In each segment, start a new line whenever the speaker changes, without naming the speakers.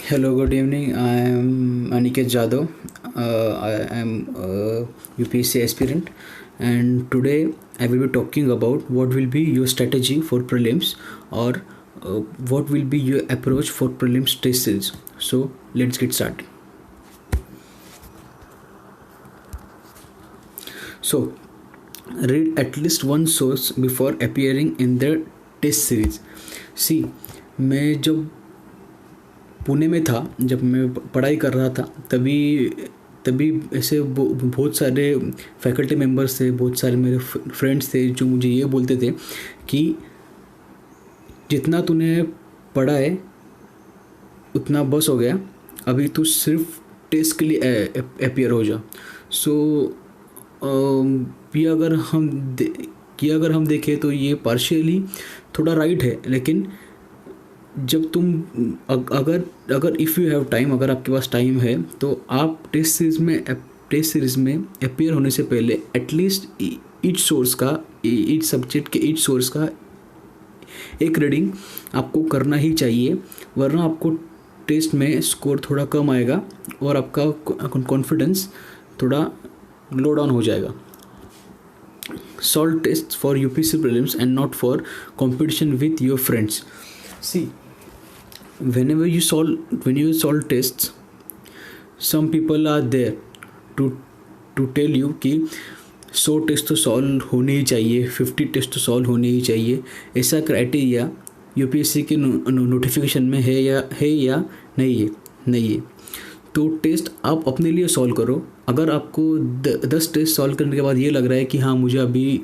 Hello, good evening. I am Aniket Jadhav. I am a UPSC aspirant, and today I will be talking about what will be your strategy for prelims or what will be your approach for prelims test series. So, let's get started. So, read at least one source before appearing in the test series. See मैं जब पुणे में था, जब मैं पढ़ाई कर रहा था, तभी तभी ऐसे बहुत सारे फैकल्टी मेम्बर्स थे, बहुत सारे मेरे फ्रेंड्स थे जो मुझे ये बोलते थे कि जितना तूने पढ़ा है उतना बस हो गया, अभी तू सिर्फ टेस्ट के लिए अपियर हो जा. सो ये अगर हम देखें तो ये पार्शियली थोड़ा राइट है, लेकिन जब तुम अगर इफ़ यू हैव टाइम, अगर आपके पास टाइम है तो आप टेस्ट सीरीज़ में अपियर होने से पहले एटलीस्ट ईच सब्जेक्ट के ईच सोर्स का एक रीडिंग आपको करना ही चाहिए, वरना आपको टेस्ट में स्कोर थोड़ा कम आएगा और आपका कॉन्फिडेंस थोड़ा लो डाउन हो जाएगा. Solve tests for UPSC prelims and not for competition with your friends. See, when you solve tests, some people are there to tell you कि 100 टेस्ट तो सॉल्व होने ही चाहिए, 50 टेस्ट तो सॉल्व होने ही चाहिए. ऐसा क्राइटेरिया यूपीएससी के नोटिफिकेशन में है या नहीं है. तो टेस्ट आप अपने लिए सॉल्व करो. अगर आपको 10 टेस्ट सॉल्व करने के बाद ये लग रहा है कि हाँ, मुझे अभी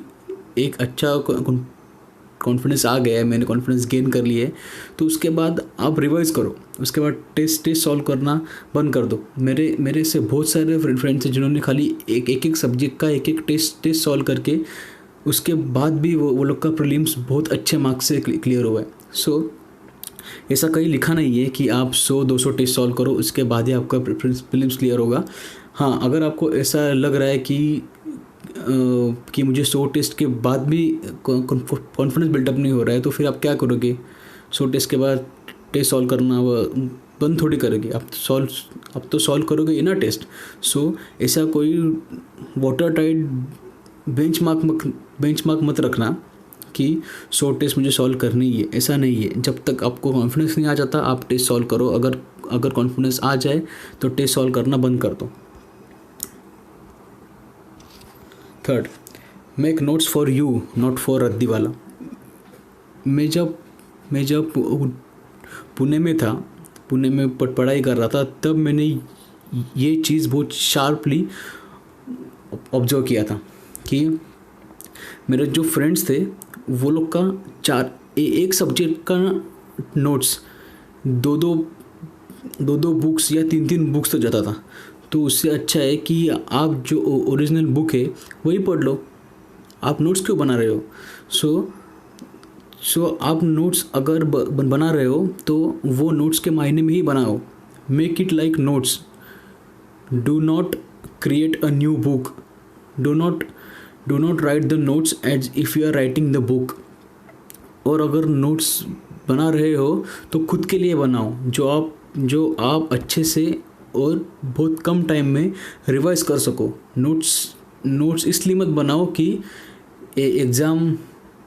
एक अच्छा कॉन्फिडेंस आ गया है, मैंने कॉन्फिडेंस गेन कर लिया है, तो उसके बाद आप रिवाइज़ करो. उसके बाद टेस्ट सॉल्व करना बंद कर दो. मेरे से बहुत सारे फ्रेंड्स हैं जिन्होंने खाली एक सब्जेक्ट का एक टेस्ट सॉल्व करके उसके बाद भी वो लोग का प्रीलिम्स बहुत अच्छे मार्क्स से क्लियर हुआ है. सो ऐसा कहीं लिखा नहीं है कि आप 100-200 टेस्ट सॉल्व करो उसके बाद ही आपका प्रीलिम्स क्लियर होगा. हाँ, अगर आपको ऐसा लग रहा है कि मुझे 100 टेस्ट के बाद भी कॉन्फिडेंस बिल्डअप नहीं हो रहा है, तो फिर आप क्या करोगे? 100 टेस्ट के बाद टेस्ट सॉल्व करना बंद थोड़ी करोगे. आप तो सॉल्व करोगे ही ना टेस्ट. सो ऐसा कोई वाटर टाइट बेंचमार्क मत रखना कि 100 टेस्ट मुझे सॉल्व करनी है. ऐसा नहीं है. जब तक आपको कॉन्फिडेंस नहीं आ जाता आप टेस्ट सॉल्व करो. अगर कॉन्फिडेंस आ जाए तो टेस्ट सॉल्व करना बंद कर दो. Third, make notes for you not for रद्दीवाला. मैं जब पुणे में था, पुणे में पढ़ाई कर रहा था, तब मैंने ये चीज़ बहुत शार्पली ऑब्जर्व किया था कि मेरे जो फ्रेंड्स थे वो लोग का एक सब्जेक्ट का नोट्स दो बुक्स या तीन बुक्स तक जाता था. तो उससे अच्छा है कि आप जो ओरिजिनल बुक है वही पढ़ लो. आप नोट्स क्यों बना रहे हो? सो आप नोट्स अगर बना रहे हो तो वो नोट्स के मायने में ही बनाओ. Make it like notes. Do not create a new book. Do not write the notes as if you are writing the book. और अगर नोट्स बना रहे हो तो खुद के लिए बनाओ, जो आप अच्छे से और बहुत कम टाइम में रिवाइज कर सको. नोट्स इसलिए मत बनाओ कि एग्ज़ाम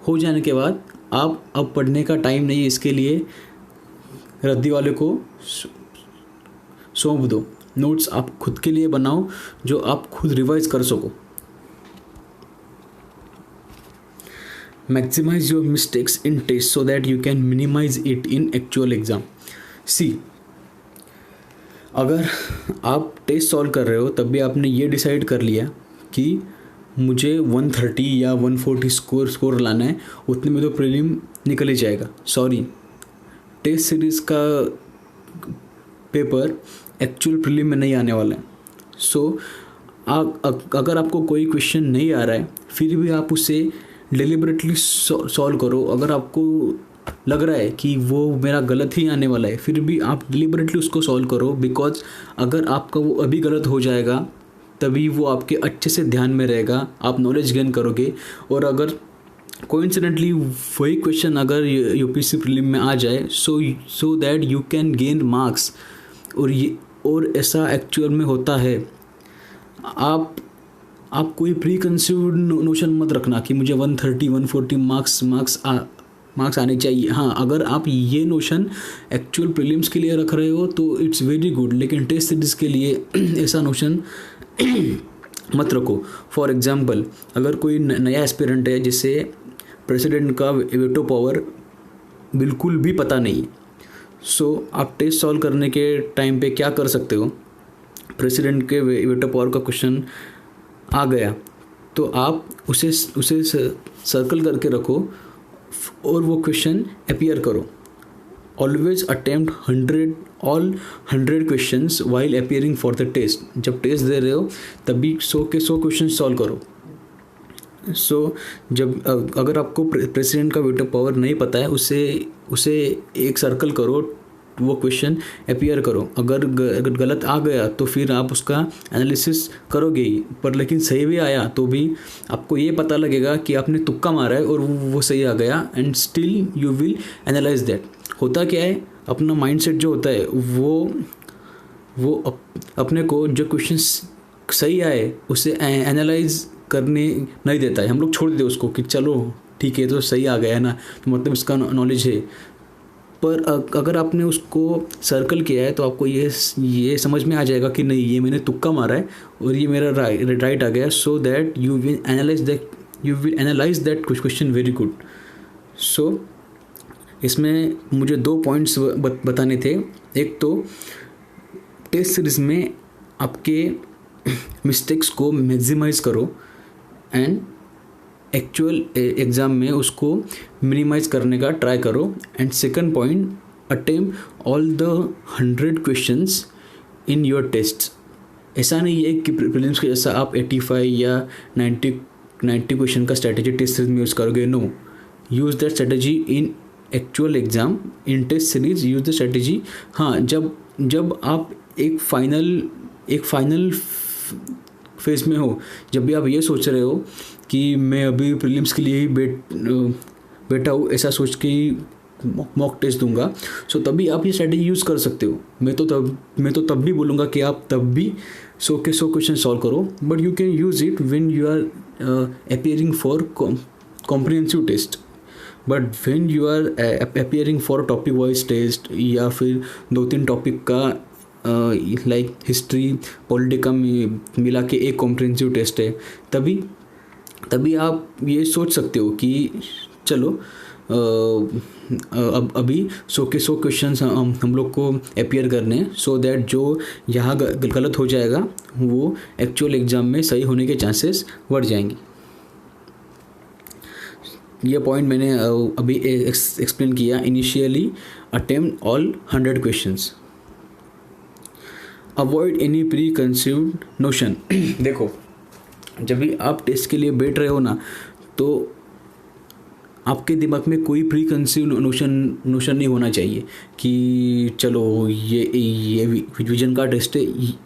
हो जाने के बाद आप अब पढ़ने का टाइम नहीं है, इसके लिए रद्दी वाले को सौंप दो. नोट्स आप खुद के लिए बनाओ जो आप खुद रिवाइज कर सको. Maximize your mistakes in test so that you can minimize it in actual exam. See, अगर आप टेस्ट सॉल्व कर रहे हो तब भी आपने ये डिसाइड कर लिया कि मुझे 130 या 140 स्कोर लाना है, उतने में तो प्रीलिम निकल ही जाएगा. सॉरी, टेस्ट सीरीज़ का पेपर एक्चुअल प्रीलिम में नहीं आने वाला है. सो अगर आपको कोई क्वेश्चन नहीं आ रहा है फिर भी आप उसे डिलिबरेटली सॉल्व करो. अगर आपको लग रहा है कि वो मेरा गलत ही आने वाला है फिर भी आप डिलिबरेटली उसको सॉल्व करो. बिकॉज अगर आपका वो अभी गलत हो जाएगा तभी वो आपके अच्छे से ध्यान में रहेगा, आप नॉलेज गेन करोगे. और अगर कोइंसिडेंटली वही क्वेश्चन अगर यूपीएससी प्रीलिम में आ जाए सो that you can gain marks और ऐसा एक्चुअल में होता है। आप कोई प्री कंसीव्ड नोशन मत रखना कि मुझे 130 140 मार्क्स आने चाहिए। हाँ, अगर आप ये नोशन एक्चुअल प्रीलिम्स के लिए रख रहे हो तो इट्स वेरी गुड, लेकिन टेस्ट सीरीज़ के लिए ऐसा नोशन मत रखो। फॉर एग्जांपल, अगर कोई नया एस्पिरेंट है जिसे प्रेसिडेंट का वेटो पावर बिल्कुल भी पता नहीं, सो आप टेस्ट सॉल्व करने के टाइम पे क्या कर सकते हो, प्रेसिडेंट के वेटो पावर का क्वेश्चन आ गया तो आप उसे सर्कल करके रखो और वो क्वेश्चन अपीयर करो। Always attempt 100 questions while appearing for the test. जब टेस्ट दे रहे हो तभी 100 के 100 क्वेश्चन सॉल्व करो। जब अगर आपको प्रेसिडेंट का वेटो पावर नहीं पता है, उसे एक सर्कल करो, वो क्वेश्चन अपीयर करो। अगर गलत आ गया तो फिर आप उसका एनालिसिस करोगे ही, पर लेकिन सही भी आया तो भी आपको ये पता लगेगा कि आपने तुक्का मारा है और वो सही आ गया, and still you will analyse that. होता क्या है, अपना माइंडसेट जो होता है वो अपने को जो क्वेश्चन सही आए उसे एनालाइज करने नहीं देता है। हम लोग छोड़ देते उसको कि चलो ठीक है तो सही आ गया है ना, तो मतलब इसका नॉलेज है। पर अगर आपने उसको सर्कल किया है तो आपको ये समझ में आ जाएगा कि नहीं, ये मैंने तुक्का मारा है और ये मेरा राइट आ गया। So that you will analyse that question very good. So इसमें मुझे 2 पॉइंट्स बताने थे। एक तो टेस्ट सीरीज़ में आपके मिस्टेक्स को मैक्सिमाइज़ करो एंड एक्चुअल एग्ज़ाम में उसको मिनिमाइज करने का ट्राई करो। And second point, attempt all the 100 questions in your test. ऐसा नहीं है कि प्रीलिम्स के जैसा आप 85 या 90 क्वेश्चन का स्ट्रेटेजी टेस्ट सीरीज में यूज़ करोगे। No, use that strategy in actual exam. In test series use the strategy. हाँ, जब आप एक फाइनल फेज में हो, जब भी आप ये सोच रहे हो कि मैं अभी प्रीलिम्स के लिए ही बैठा हूँ, ऐसा सोच के ही मॉक टेस्ट दूंगा, सो तभी आप ये स्ट्रेटेजी यूज़ कर सकते हो। मैं तो तब भी बोलूँगा कि आप तब भी 100 के 100 क्वेश्चन सॉल्व करो, but you can use it when you are appearing for comprehensive test. But when you are appearing for topic wise test या फिर 2-3 टॉपिक का लाइक हिस्ट्री पॉलिटिका मिला के एक कॉम्प्रिहेंसिव टेस्ट है, तभी आप ये सोच सकते हो कि चलो अभी 100 के 100 क्वेश्चन हम लोग को अपीयर करने, सो दैट जो यहाँ गलत हो जाएगा वो एक्चुअल एग्ज़ाम में सही होने के चांसेस बढ़ जाएंगे। ये पॉइंट मैंने अभी एक्सप्लेन किया। Initially attempt all 100 questions, avoid any pre conceived notion. देखो, जब भी आप टेस्ट के लिए बैठ रहे हो ना, तो आपके दिमाग में कोई प्री कंसीव्ड नोशन नहीं होना चाहिए कि चलो ये विजन का टेस्ट है,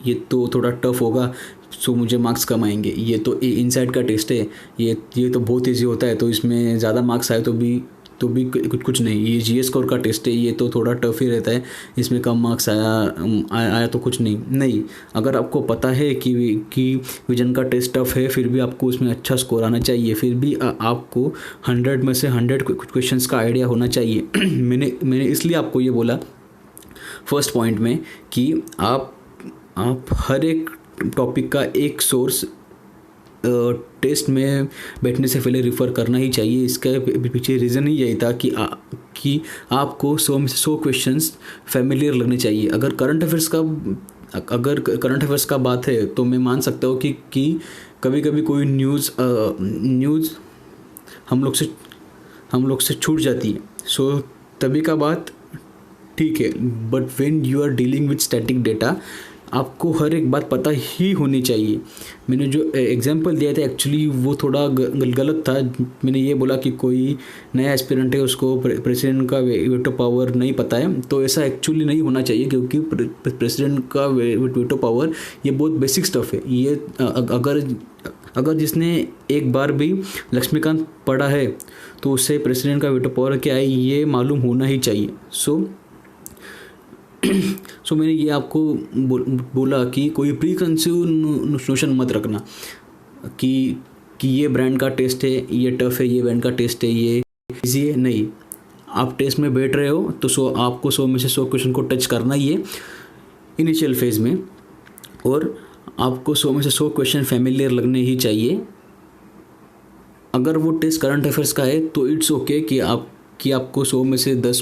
ये तो थोड़ा टफ होगा, सो मुझे मार्क्स कम आएंगे। ये तो इनसाइड का टेस्ट है, ये तो बहुत ईजी होता है, तो इसमें ज़्यादा मार्क्स आए तो भी कुछ नहीं। ये जीएस स्कोर का टेस्ट है, ये तो थोड़ा टफ ही रहता है, इसमें कम मार्क्स आया तो कुछ नहीं। अगर आपको पता है कि विजन का टेस्ट टफ है, फिर भी आपको उसमें अच्छा स्कोर आना चाहिए, फिर भी आपको 100 में से 100 क्वेश्चंस का आइडिया होना चाहिए। मैंने इसलिए आपको ये बोला फर्स्ट पॉइंट में कि आप हर एक टॉपिक का एक सोर्स टेस्ट में बैठने से पहले रेफ़र करना ही चाहिए। इसके पीछे रीज़न ही यही था कि आपको 100 में से 100 क्वेश्चंस फैमिलियर लगने चाहिए। अगर करंट अफेयर्स का बात है तो मैं मान सकता हूँ कि कभी कोई न्यूज़ हम लोग से छूट जाती है, सो तभी का बात ठीक है। But when you are dealing with static data, आपको हर एक बात पता ही होनी चाहिए। मैंने जो एग्जांपल दिया था एक्चुअली वो थोड़ा गलत था। मैंने ये बोला कि कोई नया एस्पिरेंट है, उसको प्रेसिडेंट का वेटो पावर नहीं पता है, तो ऐसा एक्चुअली नहीं होना चाहिए, क्योंकि प्रेसिडेंट का वेटो पावर ये बहुत बेसिक स्टफ़ है। ये अगर जिसने एक बार भी लक्ष्मीकांत पढ़ा है तो उससे प्रेसिडेंट का वेटो पावर क्या है ये मालूम होना ही चाहिए। सो सो मैंने ये आपको बोला कि कोई प्री कंसीव नोशन मत रखना कि ये ब्रांड का टेस्ट है, ये टफ है, ये ब्रांड का टेस्ट है, ये इजी है। नहीं, आप टेस्ट में बैठ रहे हो तो आपको 100 में से 100 क्वेश्चन को टच करना ही है इनिशियल फेज़ में, और आपको 100 में से 100 क्वेश्चन फैमिलियर लगने ही चाहिए। अगर वो टेस्ट करंट अफेयर्स का है तो इट्स ओके कि आपको 100 में से 10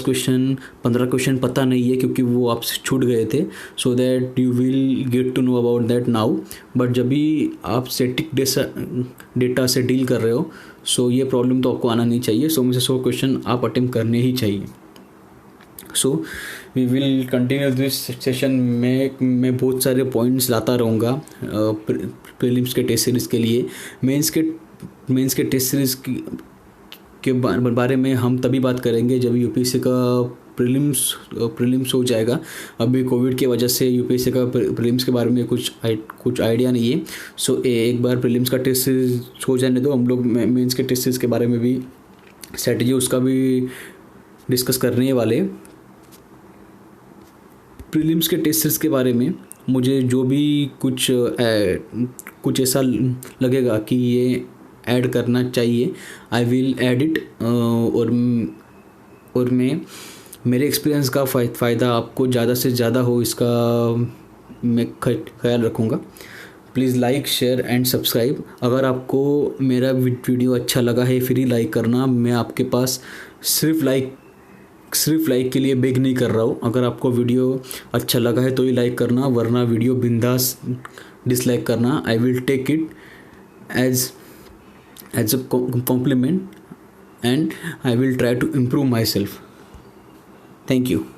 क्वेश्चन 15 क्वेश्चन पता नहीं है क्योंकि वो आपसे छूट गए थे, so that you will get to know about that now. But जब भी आप स्टैटिक डेटा से डील कर रहे हो, सो ये प्रॉब्लम तो आपको आना नहीं चाहिए। 100 में से 100 क्वेश्चन आप अटेम्प्ट करने ही चाहिए। So we will continue this session में मैं बहुत सारे पॉइंट्स लाता रहूँगा प्रीलिम्स के टेस्ट सीरीज़ के लिए। मेंस के टेस्ट सीरीज़ के बारे में हम तभी बात करेंगे जब यूपीएससी का प्रीलिम्स हो जाएगा। अभी कोविड की वजह से यूपीएससी का प्रीलिम्स के बारे में कुछ आइडिया नहीं है। सो एक बार प्रीलिम्स का टेस्ट सीरीज हो जाने दो, हम लोग मेंस के टेस्ट सीरीज के बारे में भी स्ट्रेटजी उसका भी डिस्कस करने वाले। प्रीलिम्स के टेस्ट सीरीज के बारे में मुझे जो भी कुछ ऐसा लगेगा कि ये ऐड करना चाहिए, आई विल ऐड इट, और मैं मेरे एक्सपीरियंस का फ़ायदा आपको ज़्यादा से ज़्यादा हो इसका मैं ख्याल रखूँगा। Please like, share and subscribe. अगर आपको मेरा वीडियो अच्छा लगा है फिर ही लाइक करना। मैं आपके पास सिर्फ लाइक के लिए बेग नहीं कर रहा हूँ। अगर आपको वीडियो अच्छा लगा है तो ही लाइक करना, वरना वीडियो बिंदास डिसलाइक करना। I will take it as a compliment and I will try to improve myself. Thank you.